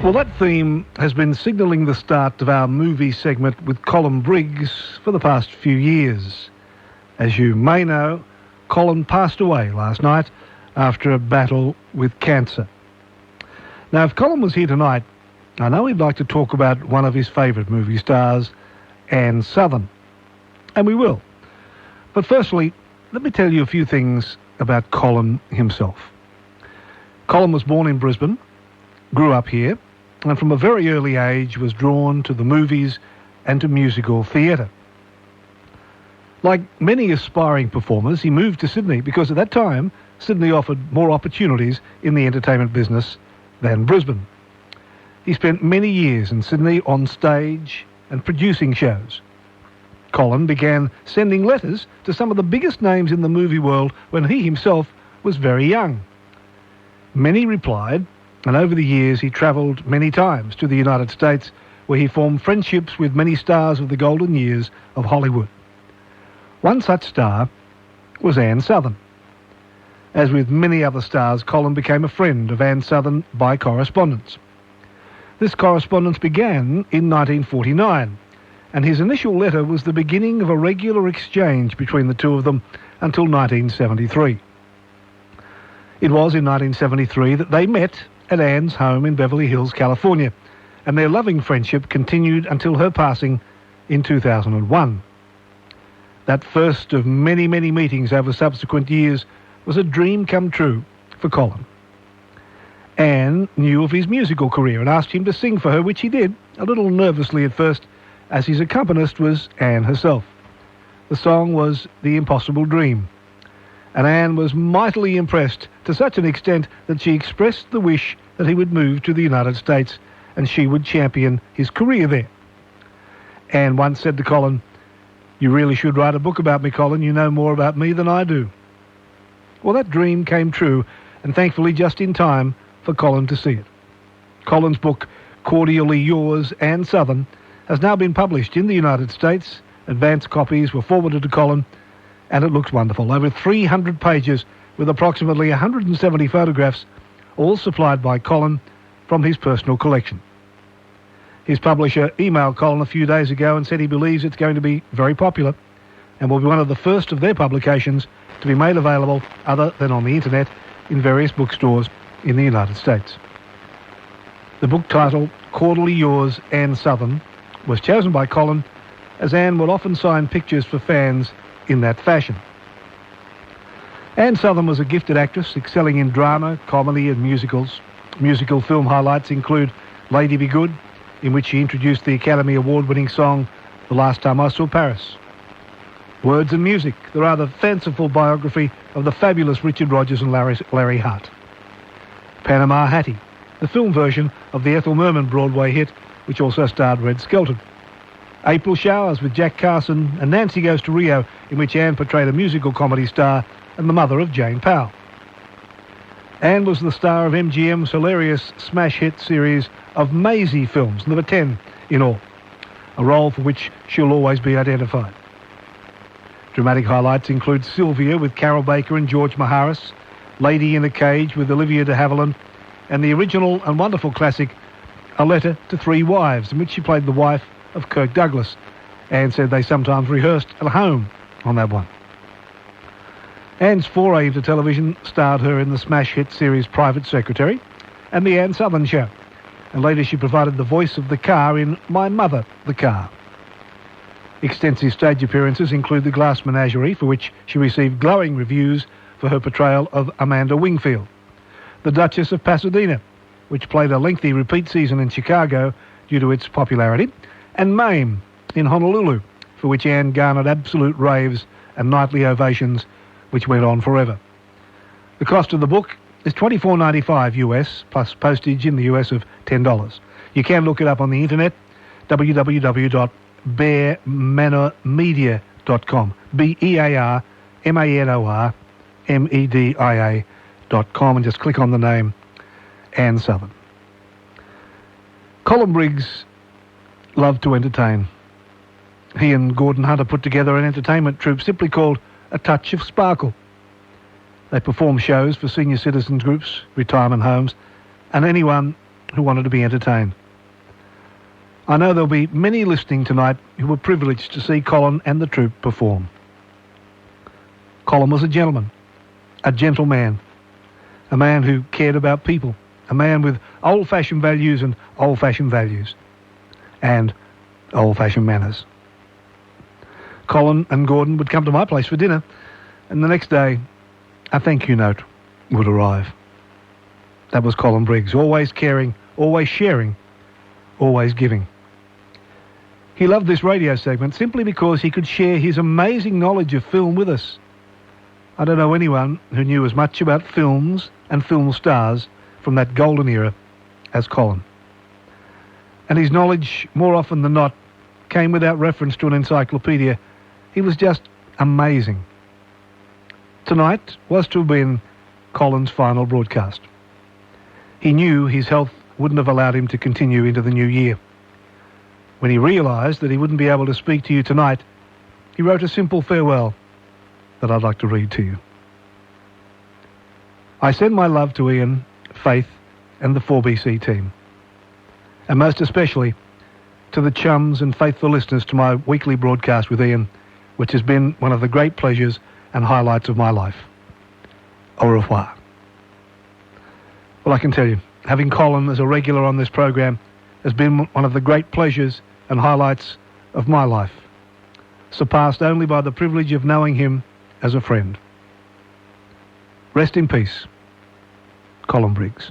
Well, that theme has been signalling the start of our movie segment with Colin Briggs for the past few years. As you may know, Colin passed away last night after a battle with cancer. Now, if Colin was here tonight, I know he'd like to talk about one of his favourite movie stars, Ann Sothern. And we will. But firstly, let me tell you a few things about Colin himself. Colin was born in Brisbane, grew up here, and from a very early age was drawn to the movies and to musical theatre. Like many aspiring performers, he moved to Sydney because at that time, Sydney offered more opportunities in the entertainment business than Brisbane. He spent many years in Sydney on stage and producing shows. Colin began sending letters to some of the biggest names in the movie world when he himself was very young. Many replied, and over the years he travelled many times to the United States, where he formed friendships with many stars of the golden years of Hollywood. One such star was Ann Sothern. As with many other stars, Colin became a friend of Ann Sothern by correspondence. This correspondence began in 1949, and his initial letter was the beginning of a regular exchange between the two of them until 1973. It was in 1973 that they met at Ann's home in Beverly Hills, California, and their loving friendship continued until her passing in 2001. That first of many, many meetings over subsequent years was a dream come true for Colin. Ann knew of his musical career and asked him to sing for her, which he did, a little nervously at first, as his accompanist was Ann herself. The song was The Impossible Dream, and Ann was mightily impressed to such an extent that she expressed the wish that he would move to the United States and she would champion his career there. Ann once said to Colin, "You really should write a book about me, Colin. You know more about me than I do." Well, that dream came true, and thankfully just in time for Colin to see it. Colin's book, Cordially Yours, Ann Sothern, has now been published in the United States. Advance copies were forwarded to Colin, and it looks wonderful. Over 300 pages with approximately 170 photographs, all supplied by Colin from his personal collection. His publisher emailed Colin a few days ago and said he believes it's going to be very popular and will be one of the first of their publications to be made available other than on the internet in various bookstores in the United States. The book title, Cordially Yours, Ann Sothern, was chosen by Colin as Ann will often sign pictures for fans in that fashion. Ann Sothern was a gifted actress, excelling in drama, comedy and musicals. Musical film highlights include Lady Be Good, in which she introduced the Academy Award-winning song The Last Time I Saw Paris. Words and Music, the rather fanciful biography of the fabulous Richard Rodgers and Larry Hart. Panama Hattie, the film version of the Ethel Merman Broadway hit, which also starred Red Skelton. April Showers with Jack Carson and Nancy Goes to Rio, in which Ann portrayed a musical comedy star and the mother of Jane Powell. Ann was the star of MGM's hilarious smash hit series of Maisie films, number 10 in all, a role for which she'll always be identified. Dramatic highlights include Sylvia with Carol Baker and George Maharis, Lady in a Cage with Olivia de Havilland, and the original and wonderful classic A Letter to Three Wives, in which she played the wife of Kirk Douglas. Ann said they sometimes rehearsed at home on that one. Ann's foray into television starred her in the smash hit series Private Secretary and The Ann Sothern Show, and later she provided the voice of the car in My Mother, the Car. Extensive stage appearances include The Glass Menagerie, for which she received glowing reviews for her portrayal of Amanda Wingfield. The Duchess of Pasadena, which played a lengthy repeat season in Chicago due to its popularity, and Mame in Honolulu, for which Ann garnered absolute raves and nightly ovations, which went on forever. The cost of the book is $24.95 US, plus postage in the US of $10. You can look it up on the internet, bearmanormedia.com, bearmanormedia.com, and just click on the name Ann Sothern. Colin Briggs loved to entertain. He and Gordon Hunter put together an entertainment troupe simply called A Touch of Sparkle. They perform shows for senior citizens groups, retirement homes, and anyone who wanted to be entertained. I know there'll be many listening tonight who were privileged to see Colin and the troupe perform. Colin was a gentleman, a gentleman, a man who cared about people, a man with old-fashioned values and old-fashioned values, and old-fashioned manners. Colin and Gordon would come to my place for dinner, and the next day, a thank you note would arrive. That was Colin Briggs, always caring, always sharing, always giving. He loved this radio segment simply because he could share his amazing knowledge of film with us. I don't know anyone who knew as much about films and film stars from that golden era as Colin. And his knowledge, more often than not, came without reference to an encyclopedia. He was just amazing. Tonight was to have been Colin's final broadcast. He knew his health wouldn't have allowed him to continue into the new year. When he realised that he wouldn't be able to speak to you tonight, he wrote a simple farewell that I'd like to read to you. I send my love to Ian, Faith and the 4BC team, and most especially to the chums and faithful listeners to my weekly broadcast with Ian, which has been one of the great pleasures and highlights of my life. Au revoir. Well, I can tell you, having Colin as a regular on this program has been one of the great pleasures and highlights of my life, surpassed only by the privilege of knowing him as a friend. Rest in peace, Colin Briggs.